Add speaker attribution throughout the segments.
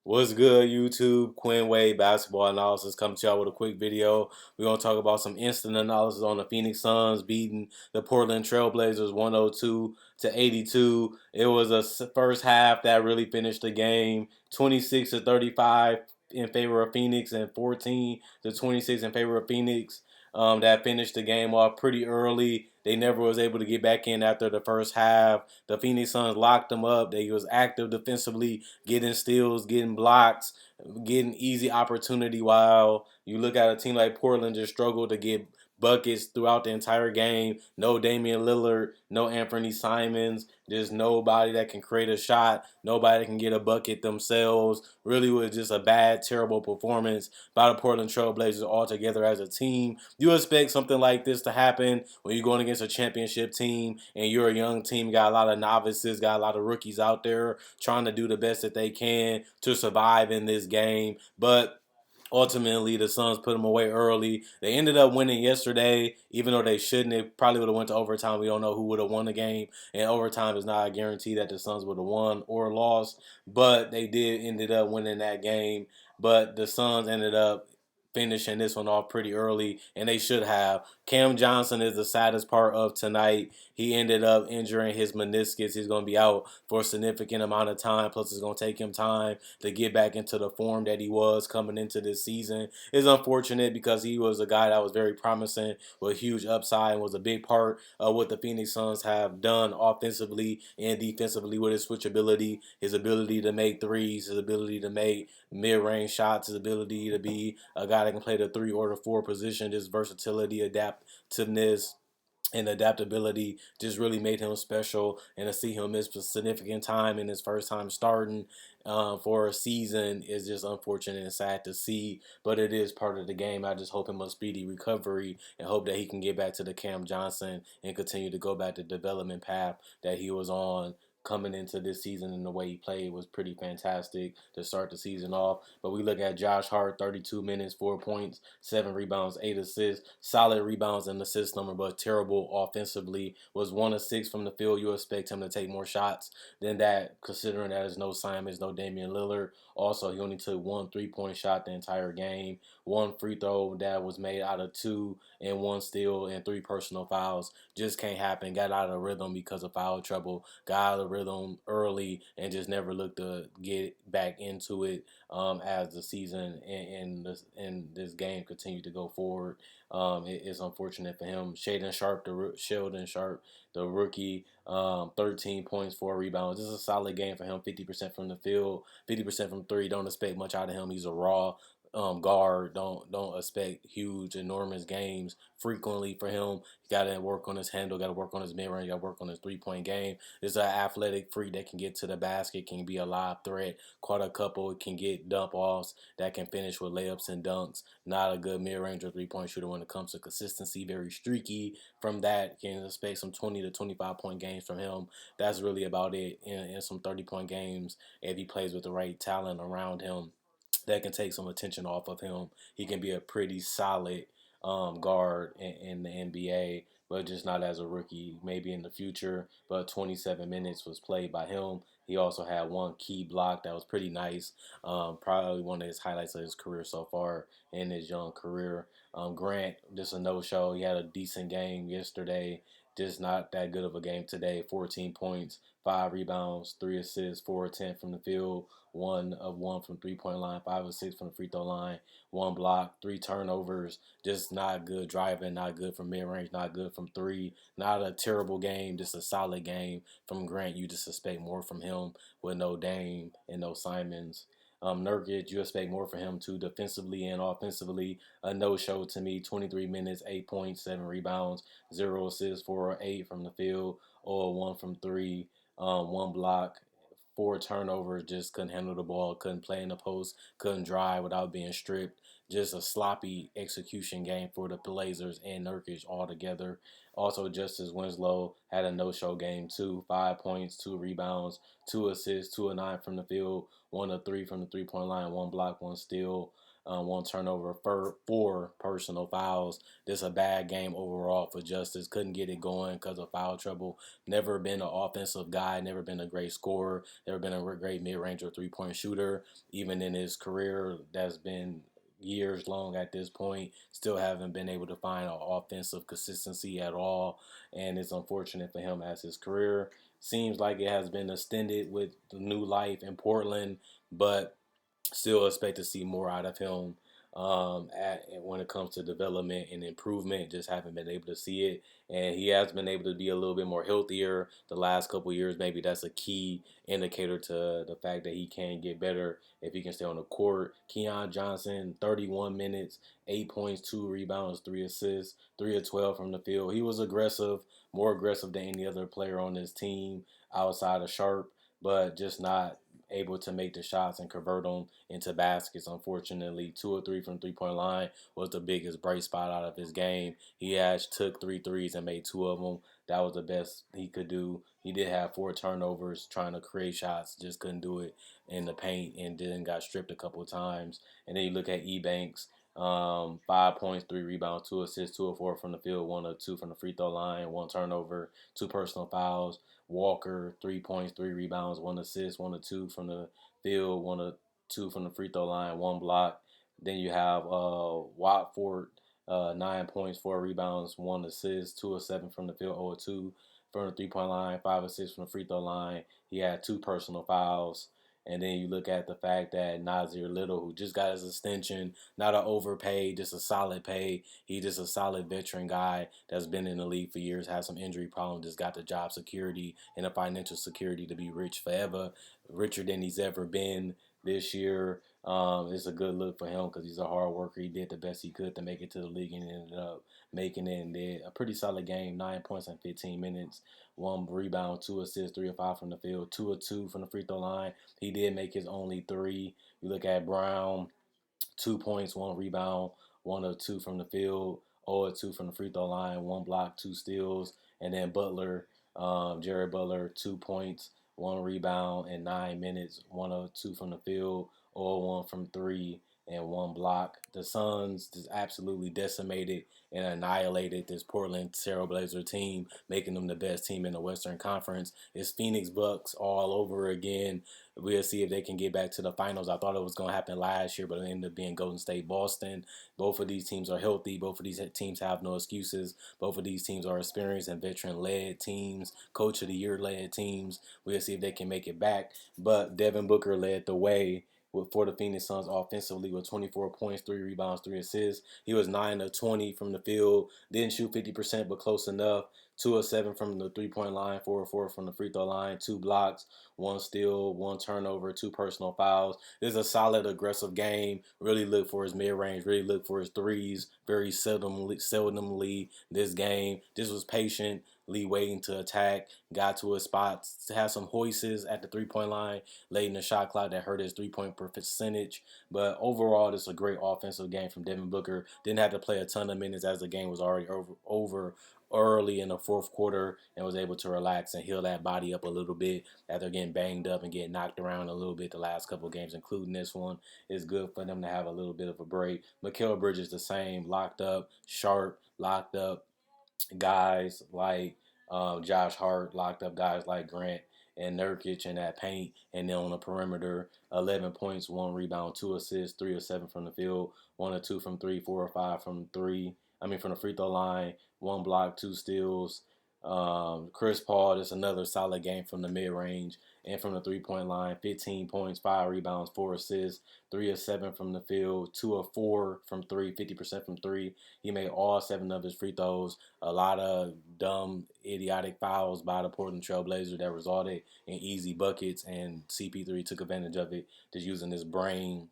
Speaker 1: What's good, YouTube? Quinn Wade basketball analysis coming to y'all with a quick video. We're gonna talk about some instant analysis on the Phoenix Suns beating the Portland Trailblazers 102-82. It was a first half that really finished the game 26-35 in favor of Phoenix and 14-26 in favor of Phoenix. That finished the game off pretty early. They never was able to get back in after the first half. The Phoenix Suns locked them up. They was active defensively, getting steals, getting blocks, getting easy opportunity. While you look at a team like Portland just struggled to get buckets throughout the entire game. No Damian Lillard, no Anthony Simons. There's nobody that can create a shot. Nobody that can get a bucket themselves. Really was just a bad, terrible performance by the Portland Trailblazers altogether as a team. You expect something like this to happen when you're going against a championship team and you're a young team. You got a lot of novices, got a lot of rookies out there trying to do the best that they can to survive in this game. But ultimately, the Suns put them away early. They ended up winning yesterday, even though they shouldn't. They probably would have went to overtime. We don't know who would have won the game, and overtime is not a guarantee that the Suns would have won or lost. But they did ended up winning that game. But the Suns ended up finishing this one off pretty early, and they should have. Cam Johnson is the saddest part of tonight. He ended up injuring his meniscus. He's going to be out for a significant amount of time. Plus, it's going to take him time to get back into the form that he was coming into this season. It's unfortunate because he was a guy that was very promising with huge upside and was a big part of what the Phoenix Suns have done offensively and defensively with his switchability, his ability to make threes, his ability to make mid-range shots, his ability to be a guy that can play the 3 or the 4 position, his versatility, adaptiveness, and adaptability just really made him special. And to see him miss significant time in his first time starting for a season is just unfortunate and sad to see. But it is part of the game. I just hope him a speedy recovery and hope that he can get back to the Cam Johnson and continue to go back the development path that he was on coming into this season. And the way he played was pretty fantastic to start the season off. But we look at Josh Hart, 32 minutes, 4 points, 7 rebounds, 8 assists, solid rebounds and assist number, but terrible offensively. Was 1 of 6 from the field. You expect him to take more shots than that, considering that there's no Simons, no Damian Lillard. Also, he only took 1 3-point shot the entire game, 1 free throw that was made out of 2, and 1 steal and 3 personal fouls. Just can't happen. Got out of rhythm because of foul trouble. Got out of rhythm early and just never looked to get back into it as the season and this game continued to go forward. It's unfortunate for him. Sheldon Sharp, the rookie, 13 points, 4 rebounds. This is a solid game for him. 50% from the field, 50% from three. Don't expect much out of him. He's a raw guard. Don't expect huge, enormous games frequently for him. He got to work on his handle. Got to work on his mid range. Got to work on his 3-point game. This is an athletic freak that can get to the basket, can be a live threat. Caught a couple, can get dump offs that can finish with layups and dunks. Not a good mid range or 3-point shooter when it comes to consistency. Very streaky from that. Can expect some 20 to 25-point games from him. That's really about it. In some 30-point games if he plays with the right talent around him that can take some attention off of him. He can be a pretty solid guard in the NBA, but just not as a rookie. Maybe in the future, but 27 minutes was played by him. He also had 1 key block that was pretty nice. Probably one of his highlights of his career so far in his young career. Grant, just a no-show. He had a decent game yesterday. Just not that good of a game today. 14 points, 5 rebounds, 3 assists, 4 of 10 from the field, 1 of 1 from 3-point line, 5 of 6 from the free throw line, 1 block, 3 turnovers. Just not good driving, not good from mid range, not good from 3. Not a terrible game, just a solid game from Grant. You just expect more from him with no Dame and no Simons. Nurkic, you expect more from him too, defensively and offensively. A no-show to me. 23 minutes, 8 points, 7 rebounds, 0 assists, 4 or 8 from the field, or 1 from 3, 1 block, 4 turnovers. Just couldn't handle the ball, couldn't play in the post, couldn't drive without being stripped. Just a sloppy execution game for the Blazers and Nurkic altogether. Also, Justice Winslow had a no-show game too. 5 points, 2 rebounds, 2 assists, 2 of 9 from the field, 1 of 3 from the 3-point line, 1 block, 1 steal. one turnover, four personal fouls. Just a bad game overall for Justice. Couldn't get it going because of foul trouble. Never been an offensive guy. Never been a great scorer. Never been a great mid-range or three-point shooter. Even in his career, that's been years long at this point, still haven't been able to find an offensive consistency at all, and it's unfortunate for him as his career seems like it has been extended with the new life in Portland, but still expect to see more out of him when it comes to development and improvement. Just haven't been able to see it, and he has been able to be a little bit more healthier the last couple years. Maybe that's a key indicator to the fact that he can get better if he can stay on the court. Keon Johnson, 31 minutes, 8 points, 2 rebounds, 3 assists, 3 of 12 from the field. He was aggressive, more aggressive than any other player on this team outside of Sharp, but just not able to make the shots and convert them into baskets. Unfortunately, 2 or 3 from 3-point line was the biggest bright spot out of his game. He actually took 3 threes and made 2 of them. That was the best he could do. He did have 4 turnovers trying to create shots, just couldn't do it in the paint, and then got stripped a couple of times. And then you look at Ebanks, 5 points, 3 rebounds, 2 assists, 2 of 4 from the field, 1 of 2 from the free throw line, 1 turnover, 2 personal fouls. Walker, 3 points, 3 rebounds, 1 assist, 1 of 2 from the field, 1 of 2 from the free throw line, 1 block. Then you have Watford, 9 points, 4 rebounds, 1 assist, 2 of 7 from the field, 0 of 2 from the 3-point line, 5 assists from the free throw line. He had 2 personal fouls. And then you look at the fact that Nazir Little, who just got his extension, not an overpaid, just a solid pay. He's just a solid veteran guy that's been in the league for years, has some injury problems, just got the job security and the financial security to be rich forever, richer than he's ever been this year. It's a good look for him because he's a hard worker. He did the best he could to make it to the league and ended up making it and did a pretty solid game, 9 points in 15 minutes, 1 rebound, 2 assists, 3 of 5 from the field, 2 of 2 from the free throw line. He did make his only three. You look at Brown, 2 points, 1 rebound, 1 of 2 from the field, 0 of 2 from the free throw line, 1 block, 2 steals. And then Butler, Jared Butler, 2 points, 1 rebound in 9 minutes, 1 of 2 from the field, 0 of 1 from three, and 1 block. The Suns just absolutely decimated and annihilated this Portland Trailblazer team, making them the best team in the Western Conference. It's Phoenix Bucks all over again. We'll see if they can get back to the finals. I thought it was going to happen last year, but it ended up being Golden State, Boston. Both of these teams are healthy. Both of these teams have no excuses. Both of these teams are experienced and veteran-led teams, Coach of the Year-led teams. We'll see if they can make it back. But Devin Booker led the way for the Phoenix Suns offensively with 24 points, 3 rebounds, 3 assists. He was 9 of 20 from the field. Didn't shoot 50%, but close enough. 2 of 7 from the 3-point line, 4 of 4 from the free throw line, 2 blocks, 1 steal, 1 turnover, 2 personal fouls. This is a solid, aggressive game. Really look for his mid-range. Really look for his threes. Very seldomly this game. Just was patient. Lee waiting to attack, got to his spots, had some hoists at the 3-point line late in the shot clock that hurt his 3-point percentage. But overall, this is a great offensive game from Devin Booker. Didn't have to play a ton of minutes as the game was already over early in the fourth quarter and was able to relax and heal that body up a little bit after getting banged up and getting knocked around a little bit the last couple of games, including this one. It's good for them to have a little bit of a break. Mikal Bridges the same, locked up, sharp, locked up guys like Josh Hart, locked up guys like Grant and Nurkic in that paint, and then on the perimeter, 11 points, 1 rebound, 2 assists, 3 of 7 from the field, 1 of 2 from three, 4 of 5 from three. From the free throw line, 1 block, 2 steals. Chris Paul, just another solid game from the mid range and from the 3-point line. 15 points, 5 rebounds, 4 assists, 3 of 7 from the field, 2 of 4 from three, 50% from three. He made all 7 of his free throws. A lot of dumb, idiotic fouls by the Portland Trailblazers that resulted in easy buckets, and CP3 took advantage of it, just using his brain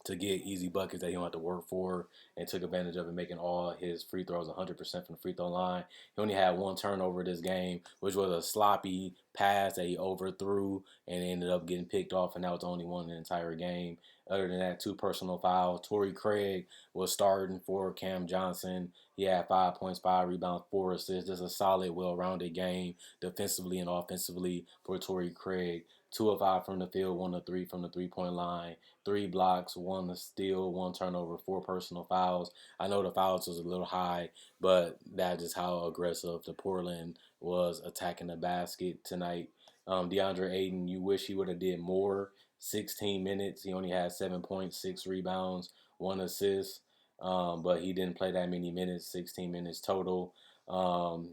Speaker 1: to get easy buckets that he don't have to work for, and took advantage of it, making all his free throws 100% from the free throw line. He only had 1 turnover this game, which was a sloppy pass that he overthrew and ended up getting picked off, and that was the only one in the entire game. Other than that, 2 personal fouls. Torrey Craig was starting for Cam Johnson. He had 5 points, 5 rebounds, 4 assists. Just a solid, well-rounded game defensively and offensively for Torrey Craig. 2 of 5 from the field, 1 of 3 from the 3-point line, 3 blocks, 1 steal, 1 turnover, 4 personal fouls. I know the fouls was a little high, but that is how aggressive the Portland was attacking the basket tonight. DeAndre Ayton, you wish he would have did more. 16 minutes. He only had 7 points, 6 rebounds, 1 assist. But he didn't play that many minutes, 16 minutes total.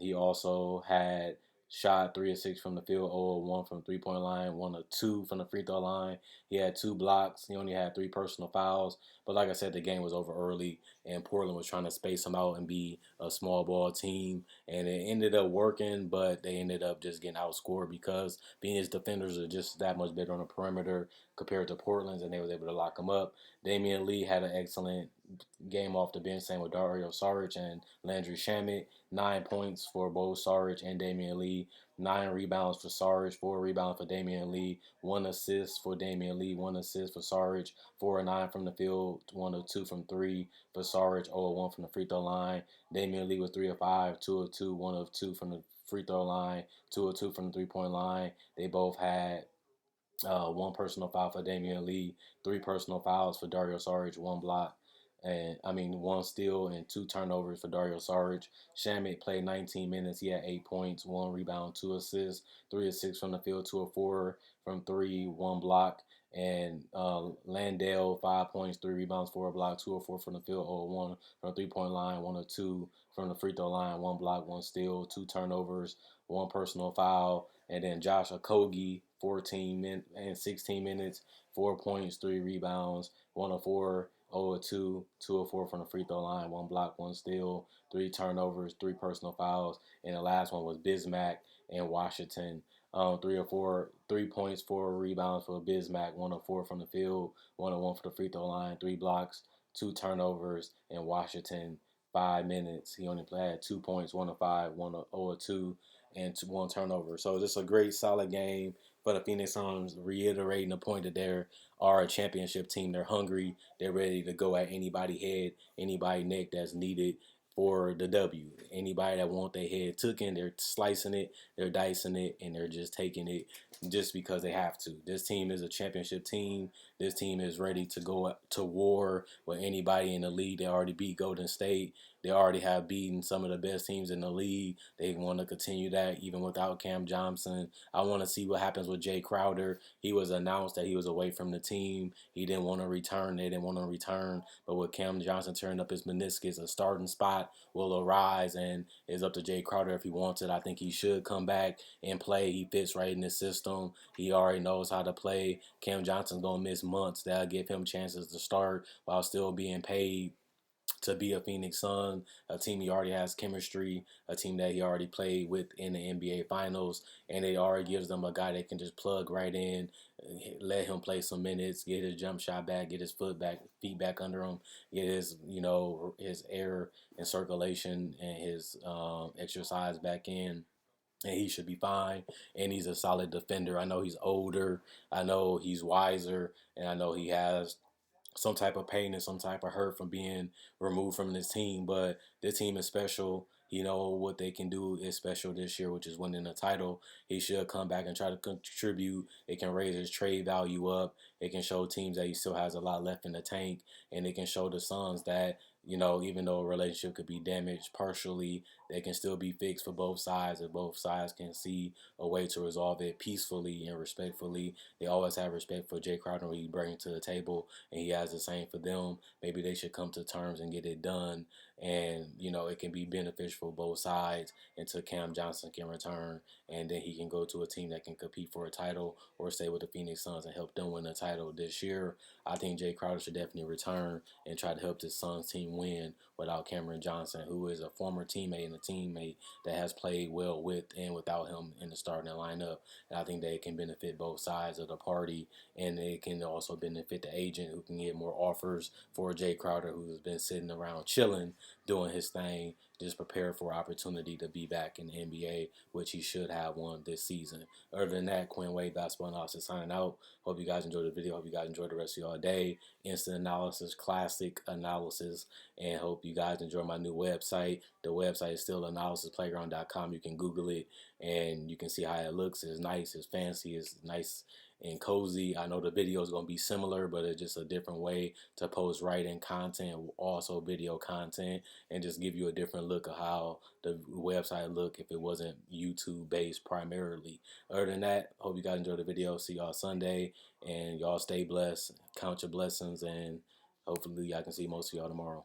Speaker 1: He also had shot 3 of 6 from the field, 0 of 1 from 3-point line, 1 of 2 from the free throw line. He had 2 blocks. He only had 3 personal fouls. But like I said, the game was over early, and Portland was trying to space him out and be a small ball team. And it ended up working, but they ended up just getting outscored because Phoenix defenders are just that much better on the perimeter compared to Portland's, and they was able to lock him up. Damian Lee had an excellent game off the bench, same with Dario Saric and Landry Shamet. 9 points for both Saric and Damian Lee. 9 rebounds for Saric, 4 rebounds for Damian Lee, 1 assist for Damian Lee, 1 assist for Saric, 4 of 9 from the field, 1 of 2 from 3 for Saric, 0 of 1 from the free throw line. Damian Lee was 3 of 5, 2 of 2, 1 of 2 from the free throw line, 2 of 2 from the 3-point line. They both had 1 personal foul for Damian Lee, 3 personal fouls for Dario Saric, 1 block, and 1 steal and 2 turnovers for Dario Saric. Shamet played 19 minutes. He had 8 points, 1 rebound, 2 assists, 3 of 6 from the field, 2 of 4 from 3, 1 block. And Landale, 5 points, 3 rebounds, 4 blocks, 2 of 4 from the field, 0 of 1 from the 3-point line, 1 of 2 from the free throw line, 1 block, 1 steal, 2 turnovers, 1 personal foul. And then Josh Okogie, 16 minutes, 4 points, 3 rebounds, 1 of 4, 0 of 2, 2 of 4 from the free throw line, 1 block, 1 steal, 3 turnovers, 3 personal fouls. And the last one was Bismack and Washington. 3 of 4, 3 points, 4 rebounds for Bismack, 1 of 4 from the field, 1 of 1 for the free throw line, 3 blocks, 2 turnovers, and Washington 5 minutes. He only had 2 points, 1 of 5, 1 of 0 of 2, and 1 turnover. So just a great solid game for the Phoenix Suns, reiterating the point that they are a championship team. They're hungry. They're ready to go at anybody head, anybody neck that's needed for the W. Anybody that want their head taken, they're slicing it, they're dicing it, and they're just taking it just because they have to. This team is a championship team. This team is ready to go to war with anybody in the league. They already beat Golden State. They already have beaten some of the best teams in the league. They want to continue that even without Cam Johnson. I want to see what happens with Jay Crowder. He was announced that he was away from the team. He didn't want to return. They didn't want to return. But with Cam Johnson turning up his meniscus, a starting spot will arise, and it's up to Jay Crowder if he wants it. I think he should come back and play. He fits right in the system. He already knows how to play. Cam Johnson's going to miss months. That'll give him chances to start while still being paid to be a Phoenix Sun, a team he already has chemistry, a team that he already played with in the NBA Finals, and it already gives them a guy that can just plug right in, let him play some minutes, get his jump shot back, get his feet back under him, get his his air and circulation and his exercise back in. And he should be fine. And he's a solid defender. I know he's older. I know he's wiser. And I know he has some type of pain and some type of hurt from being removed from this team. But this team is special. You know what they can do is special this year, which is winning a title. He should come back and try to contribute. It can raise his trade value up. It can show teams that he still has a lot left in the tank. And it can show the Suns that, even though a relationship could be damaged partially, they can still be fixed for both sides. If both sides can see a way to resolve it peacefully and respectfully. They always have respect for Jay Crowder when he brings to the table, and he has the same for them. Maybe they should come to terms and get it done. And, it can be beneficial for both sides until Cam Johnson can return. And then he can go to a team that can compete for a title or stay with the Phoenix Suns and help them win a title this year. I think Jay Crowder should definitely return and try to help this Suns team win without Cameron Johnson, who is a former teammate and a teammate that has played well with and without him in the starting lineup. And I think that it can benefit both sides of the party, and it can also benefit the agent who can get more offers for Jay Crowder, who's been sitting around chilling, doing his thing, just prepared for opportunity to be back in the NBA, which he should have one this season. Other than that, Quinn Wade Basketball Analysis signing out. Hope you guys enjoyed the video. Hope you guys enjoyed the rest of your day. Instant analysis, classic analysis, and hope you guys enjoy my new website. The website is still analysisplayground.com. You can Google it and you can see how it looks. It's nice, it's fancy, it's nice, and cozy. I know the video is going to be similar, but it's just a different way to post writing content, also video content, and just give you a different look of how the website look if it wasn't YouTube based primarily. Other than that, hope you guys enjoyed the video. See y'all Sunday, and y'all stay blessed, count your blessings, and hopefully I can see most of y'all tomorrow.